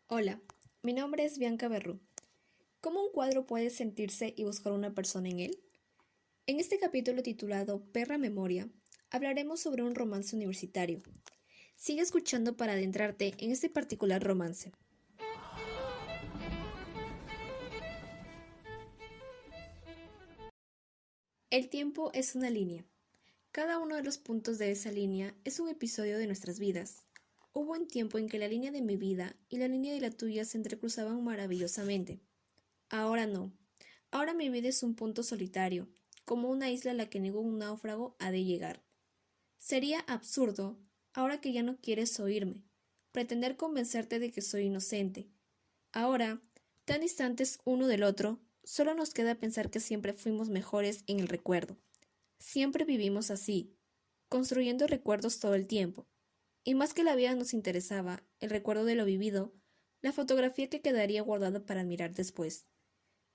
Hola, mi nombre es Bianca Berrú. ¿Cómo un cuadro puede sentirse y buscar una persona en él? En este capítulo titulado Perra Memoria, hablaremos sobre un romance universitario. Sigue escuchando para adentrarte en este particular romance. El tiempo es una línea. Cada uno de los puntos de esa línea es un episodio de nuestras vidas. Hubo un tiempo en que la línea de mi vida y la línea de la tuya se entrecruzaban maravillosamente. Ahora no. Ahora mi vida es un punto solitario, como una isla a la que ningún náufrago ha de llegar. Sería absurdo, ahora que ya no quieres oírme, pretender convencerte de que soy inocente. Ahora, tan distantes uno del otro, solo nos queda pensar que siempre fuimos mejores en el recuerdo. Siempre vivimos así, construyendo recuerdos todo el tiempo. Y más que la vida nos interesaba, el recuerdo de lo vivido, la fotografía que quedaría guardada para mirar después.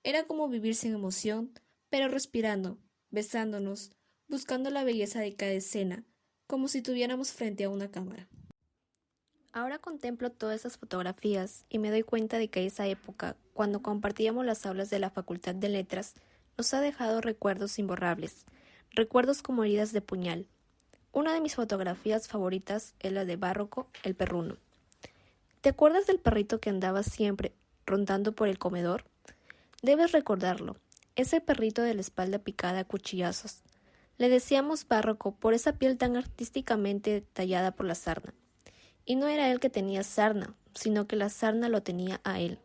Era como vivir sin emoción, pero respirando, besándonos, buscando la belleza de cada escena, como si tuviéramos frente a una cámara. Ahora contemplo todas esas fotografías y me doy cuenta de que esa época, cuando compartíamos las aulas de la Facultad de Letras, nos ha dejado recuerdos imborrables, recuerdos como heridas de puñal. Una de mis fotografías favoritas es la de Barroco, el perruno. ¿Te acuerdas del perrito que andaba siempre rondando por el comedor? Debes recordarlo, ese perrito de la espalda picada a cuchillazos. Le decíamos Barroco por esa piel tan artísticamente tallada por la sarna. Y no era él que tenía sarna, sino que la sarna lo tenía a él.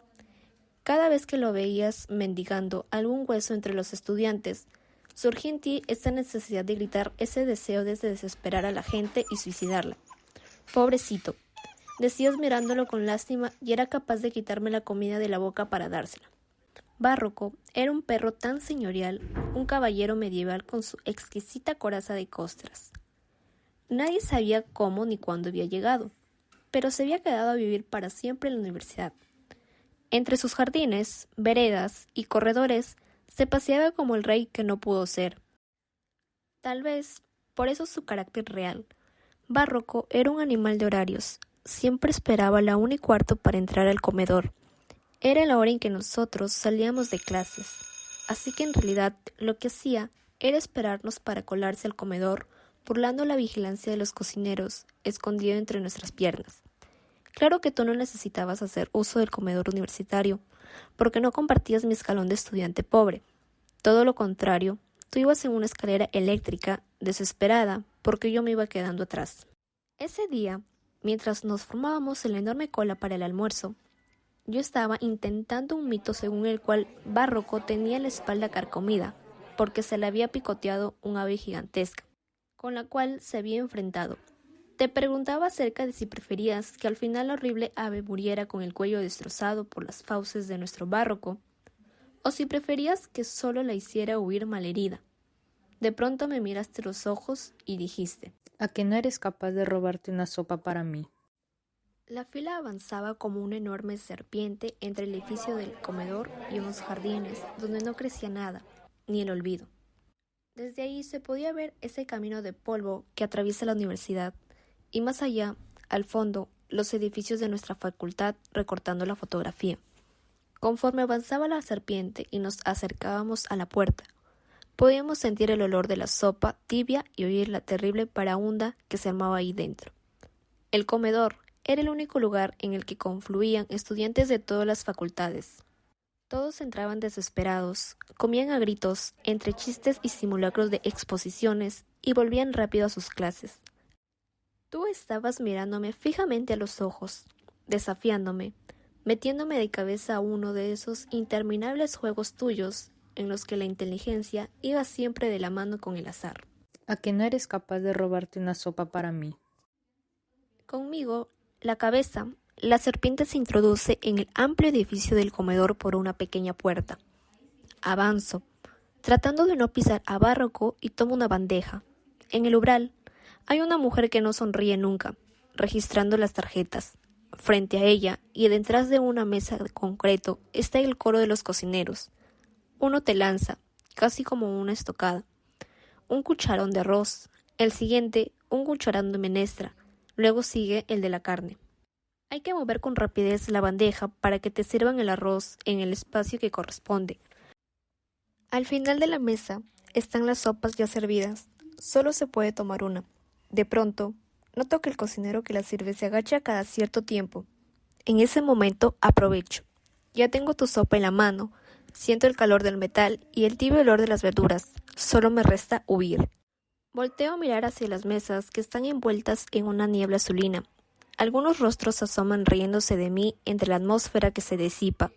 Cada vez que lo veías mendigando algún hueso entre los estudiantes, surgía en ti esa necesidad de gritar, ese deseo de desesperar a la gente y suicidarla. Pobrecito, decías mirándolo con lástima y era capaz de quitarme la comida de la boca para dársela. Barroco era un perro tan señorial, un caballero medieval con su exquisita coraza de costras. Nadie sabía cómo ni cuándo había llegado, pero se había quedado a vivir para siempre en la universidad. Entre sus jardines, veredas y corredores se paseaba como el rey que no pudo ser. Tal vez por eso su carácter real. Barroco era un animal de horarios, siempre esperaba la 1:15 para entrar al comedor. Era la hora en que nosotros salíamos de clases, así que en realidad lo que hacía era esperarnos para colarse al comedor, burlando la vigilancia de los cocineros, escondido entre nuestras piernas. Claro que tú no necesitabas hacer uso del comedor universitario, porque no compartías mi escalón de estudiante pobre. Todo lo contrario, tú ibas en una escalera eléctrica, desesperada, porque yo me iba quedando atrás. Ese día, mientras nos formábamos en la enorme cola para el almuerzo, yo estaba intentando un mito según el cual Barroco tenía la espalda carcomida, porque se le había picoteado un ave gigantesca, con la cual se había enfrentado. Te preguntaba acerca de si preferías que al final la horrible ave muriera con el cuello destrozado por las fauces de nuestro Barroco, o si preferías que solo la hiciera huir malherida. De pronto me miraste los ojos y dijiste: ¿A que no eres capaz de robarte una sopa para mí? La fila avanzaba como una enorme serpiente entre el edificio del comedor y unos jardines donde no crecía nada, ni el olvido. Desde ahí se podía ver ese camino de polvo que atraviesa la universidad, y más allá, al fondo, los edificios de nuestra facultad recortando la fotografía. Conforme avanzaba la serpiente y nos acercábamos a la puerta, podíamos sentir el olor de la sopa tibia y oír la terrible paraunda que se armaba ahí dentro. El comedor era el único lugar en el que confluían estudiantes de todas las facultades. Todos entraban desesperados, comían a gritos, entre chistes y simulacros de exposiciones, y volvían rápido a sus clases. Tú estabas mirándome fijamente a los ojos, desafiándome, metiéndome de cabeza a uno de esos interminables juegos tuyos en los que la inteligencia iba siempre de la mano con el azar. ¿A que no eres capaz de robarte una sopa para mí? Conmigo, la cabeza, la serpiente se introduce en el amplio edificio del comedor por una pequeña puerta. Avanzo, tratando de no pisar a Barroco, y tomo una bandeja. En el umbral hay una mujer que no sonríe nunca, registrando las tarjetas. Frente a ella y detrás de una mesa de concreto está el coro de los cocineros. Uno te lanza, casi como una estocada, un cucharón de arroz, el siguiente un cucharón de menestra, luego sigue el de la carne. Hay que mover con rapidez la bandeja para que te sirvan el arroz en el espacio que corresponde. Al final de la mesa están las sopas ya servidas. Solo se puede tomar una. De pronto, noto que el cocinero que la sirve se agacha cada cierto tiempo. En ese momento aprovecho. Ya tengo tu sopa en la mano, siento el calor del metal y el tibio olor de las verduras. Solo me resta huir. Volteo a mirar hacia las mesas que están envueltas en una niebla azulina. Algunos rostros asoman riéndose de mí entre la atmósfera que se disipa,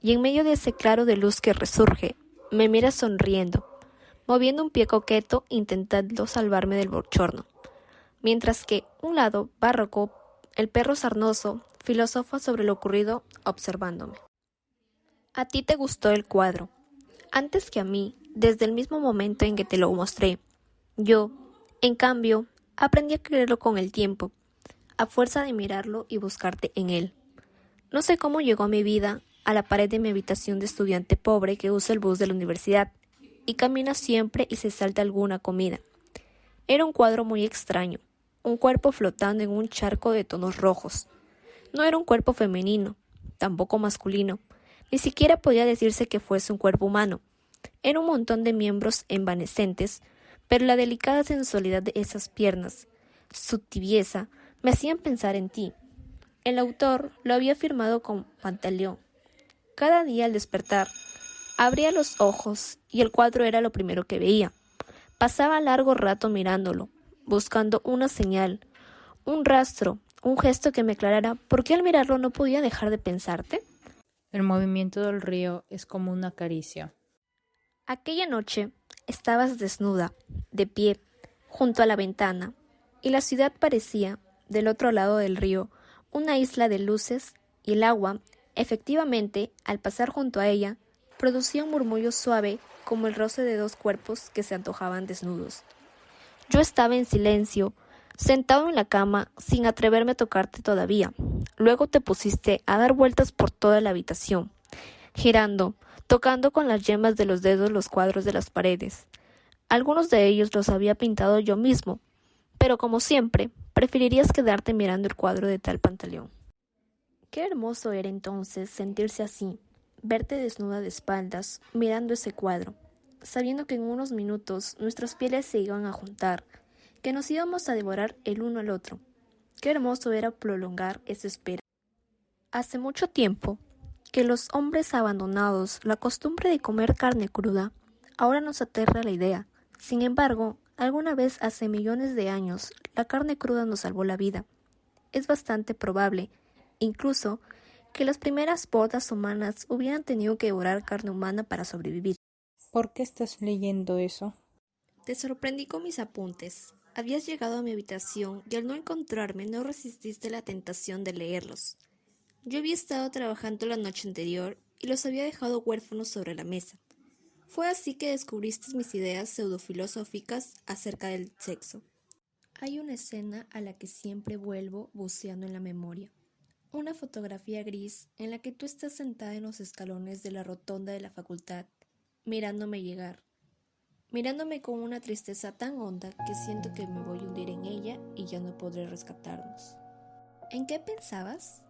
y en medio de ese claro de luz que resurge, me mira sonriendo, moviendo un pie coqueto intentando salvarme del bochorno. Mientras que, un lado, Párroco, el perro sarnoso, filosofa sobre lo ocurrido, observándome. A ti te gustó el cuadro, antes que a mí, desde el mismo momento en que te lo mostré. Yo, en cambio, aprendí a quererlo con el tiempo, a fuerza de mirarlo y buscarte en él. No sé cómo llegó a mi vida, a la pared de mi habitación de estudiante pobre que usa el bus de la universidad, y camina siempre y se salta alguna comida. Era un cuadro muy extraño, un cuerpo flotando en un charco de tonos rojos. No era un cuerpo femenino, tampoco masculino, ni siquiera podía decirse que fuese un cuerpo humano. Era un montón de miembros evanescentes, pero la delicada sensualidad de esas piernas, su tibieza, me hacían pensar en ti. El autor lo había firmado con Pantaleón. Cada día al despertar, abría los ojos y el cuadro era lo primero que veía. Pasaba largo rato mirándolo, buscando una señal, un rastro, un gesto que me aclarara por qué al mirarlo no podía dejar de pensarte. El movimiento del río es como una caricia. Aquella noche estabas desnuda, de pie, junto a la ventana, y la ciudad parecía, del otro lado del río, una isla de luces, y el agua, efectivamente, al pasar junto a ella, producía un murmullo suave como el roce de dos cuerpos que se antojaban desnudos. Yo estaba en silencio, sentado en la cama, sin atreverme a tocarte todavía. Luego te pusiste a dar vueltas por toda la habitación, girando, tocando con las yemas de los dedos los cuadros de las paredes. Algunos de ellos los había pintado yo mismo, pero como siempre, preferirías quedarte mirando el cuadro de tal Pantaleón. Qué hermoso era entonces sentirse así, verte desnuda de espaldas, mirando ese cuadro, sabiendo que en unos minutos nuestras pieles se iban a juntar, que nos íbamos a devorar el uno al otro. Qué hermoso era prolongar esa espera. Hace mucho tiempo que los hombres abandonados la costumbre de comer carne cruda, ahora nos aterra la idea. Sin embargo, alguna vez hace millones de años, la carne cruda nos salvó la vida. Es bastante probable, incluso, que las primeras bodas humanas hubieran tenido que devorar carne humana para sobrevivir. ¿Por qué estás leyendo eso? Te sorprendí con mis apuntes. Habías llegado a mi habitación y al no encontrarme no resististe la tentación de leerlos. Yo había estado trabajando la noche anterior y los había dejado huérfanos sobre la mesa. Fue así que descubriste mis ideas pseudofilosóficas acerca del sexo. Hay una escena a la que siempre vuelvo buceando en la memoria. Una fotografía gris en la que tú estás sentada en los escalones de la rotonda de la facultad, mirándome llegar. Mirándome con una tristeza tan honda que siento que me voy a hundir en ella y ya no podré rescatarnos. ¿En qué pensabas?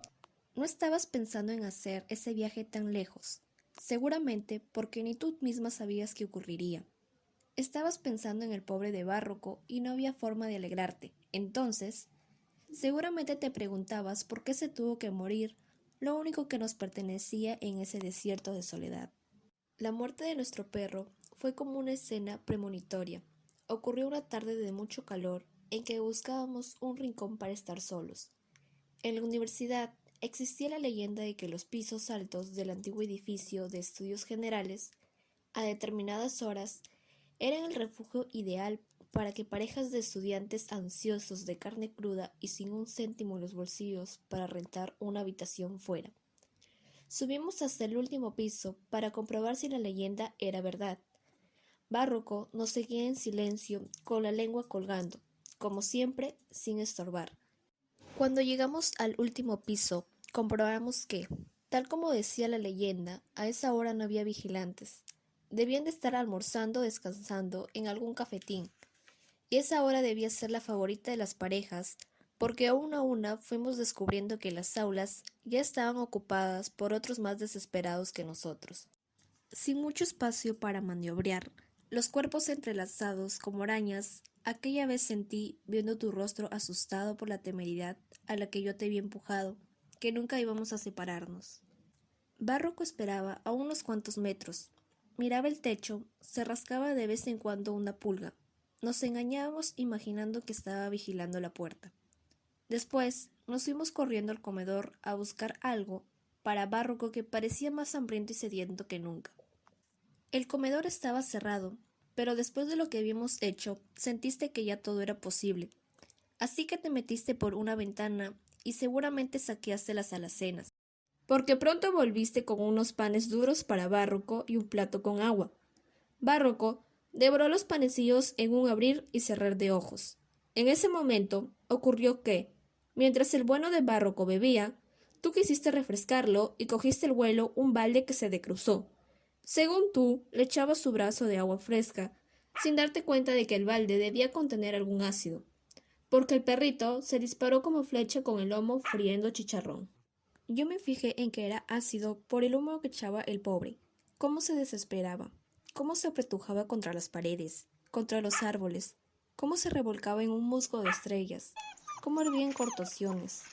No estabas pensando en hacer ese viaje tan lejos, seguramente porque ni tú misma sabías que ocurriría. Estabas pensando en el pobre de Párroco y no había forma de alegrarte. Entonces, seguramente te preguntabas por qué se tuvo que morir lo único que nos pertenecía en ese desierto de soledad. La muerte de nuestro perro fue como una escena premonitoria. Ocurrió una tarde de mucho calor en que buscábamos un rincón para estar solos. En la universidad existía la leyenda de que los pisos altos del antiguo edificio de estudios generales, a determinadas horas, eran el refugio ideal para que parejas de estudiantes ansiosos de carne cruda y sin un céntimo en los bolsillos para rentar una habitación fuera. Subimos hasta el último piso para comprobar si la leyenda era verdad. Párroco nos seguía en silencio, con la lengua colgando, como siempre, sin estorbar. Cuando llegamos al último piso, comprobamos que, tal como decía la leyenda, a esa hora no había vigilantes. Debían de estar almorzando o descansando en algún cafetín, y esa hora debía ser la favorita de las parejas, porque a una fuimos descubriendo que las aulas ya estaban ocupadas por otros más desesperados que nosotros. Sin mucho espacio para maniobrar, los cuerpos entrelazados como arañas, aquella vez sentí, viendo tu rostro asustado por la temeridad a la que yo te había empujado, que nunca íbamos a separarnos. Barroco esperaba a unos cuantos metros. Miraba el techo, se rascaba de vez en cuando una pulga. Nos engañábamos imaginando que estaba vigilando la puerta. Después nos fuimos corriendo al comedor a buscar algo para Barroco, que parecía más hambriento y sediento que nunca. El comedor estaba cerrado, pero después de lo que habíamos hecho, sentiste que ya todo era posible. Así que te metiste por una ventana y seguramente saqueaste las alacenas, porque pronto volviste con unos panes duros para Barroco y un plato con agua. Barroco devoró los panecillos en un abrir y cerrar de ojos. En ese momento ocurrió que, mientras el bueno de Barroco bebía, tú quisiste refrescarlo y cogiste el vuelo un balde que se decruzó. Según tú, le echabas su brazo de agua fresca, sin darte cuenta de que el balde debía contener algún ácido, porque el perrito se disparó como flecha con el lomo friendo chicharrón. Yo me fijé en que era ácido por el humo que echaba el pobre. Cómo se desesperaba, cómo se apretujaba contra las paredes, contra los árboles, cómo se revolcaba en un musgo de estrellas, cómo hervía en contorsiones.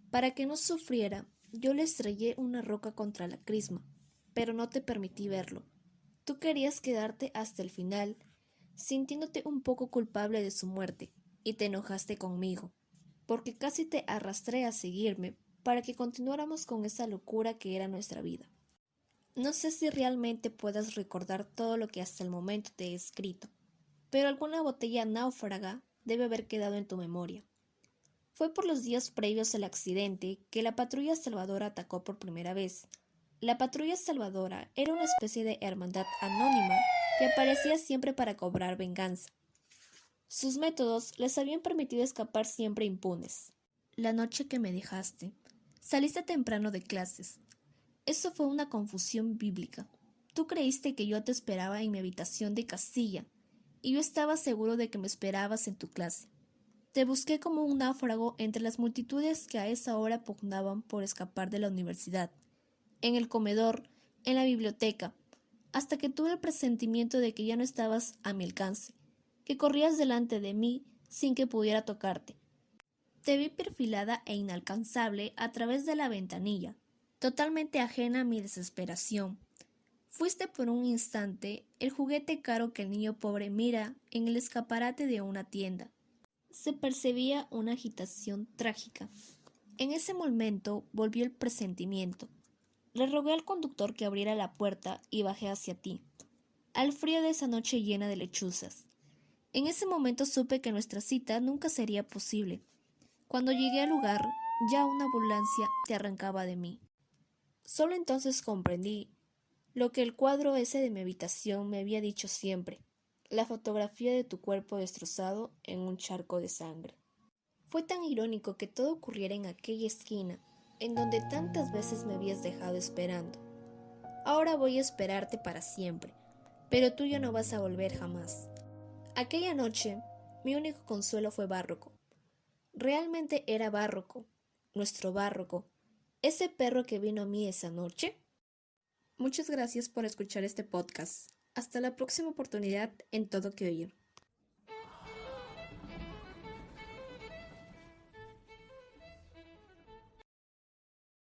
Para que no sufriera, yo le estrellé una roca contra la crisma, pero no te permití verlo. Tú querías quedarte hasta el final, sintiéndote un poco culpable de su muerte, y te enojaste conmigo, porque casi te arrastré a seguirme para que continuáramos con esa locura que era nuestra vida. No sé si realmente puedas recordar todo lo que hasta el momento te he escrito, pero alguna botella náufraga debe haber quedado en tu memoria. Fue por los días previos al accidente que la patrulla salvadora atacó por primera vez. La patrulla salvadora era una especie de hermandad anónima que aparecía siempre para cobrar venganza. Sus métodos les habían permitido escapar siempre impunes. La noche que me dejaste, saliste temprano de clases. Eso fue una confusión bíblica. Tú creíste que yo te esperaba en mi habitación de Castilla, y yo estaba seguro de que me esperabas en tu clase. Te busqué como un náufrago entre las multitudes que a esa hora pugnaban por escapar de la universidad, en el comedor, en la biblioteca, hasta que tuve el presentimiento de que ya no estabas a mi alcance, que corrías delante de mí sin que pudiera tocarte. Te vi perfilada e inalcanzable a través de la ventanilla, totalmente ajena a mi desesperación. Fuiste por un instante el juguete caro que el niño pobre mira en el escaparate de una tienda. Se percibía una agitación trágica. En ese momento volvió el presentimiento. Le rogué al conductor que abriera la puerta y bajé hacia ti, al frío de esa noche llena de lechuzas. En ese momento supe que nuestra cita nunca sería posible. Cuando llegué al lugar, ya una ambulancia te arrancaba de mí. Solo entonces comprendí lo que el cuadro ese de mi habitación me había dicho siempre, la fotografía de tu cuerpo destrozado en un charco de sangre. Fue tan irónico que todo ocurriera en aquella esquina, en donde tantas veces me habías dejado esperando. Ahora voy a esperarte para siempre, pero tú ya no vas a volver jamás. Aquella noche, mi único consuelo fue Barroco. ¿Realmente era Barroco, nuestro Barroco, ese perro que vino a mí esa noche? Muchas gracias por escuchar este podcast. Hasta la próxima oportunidad en Todo que Oír.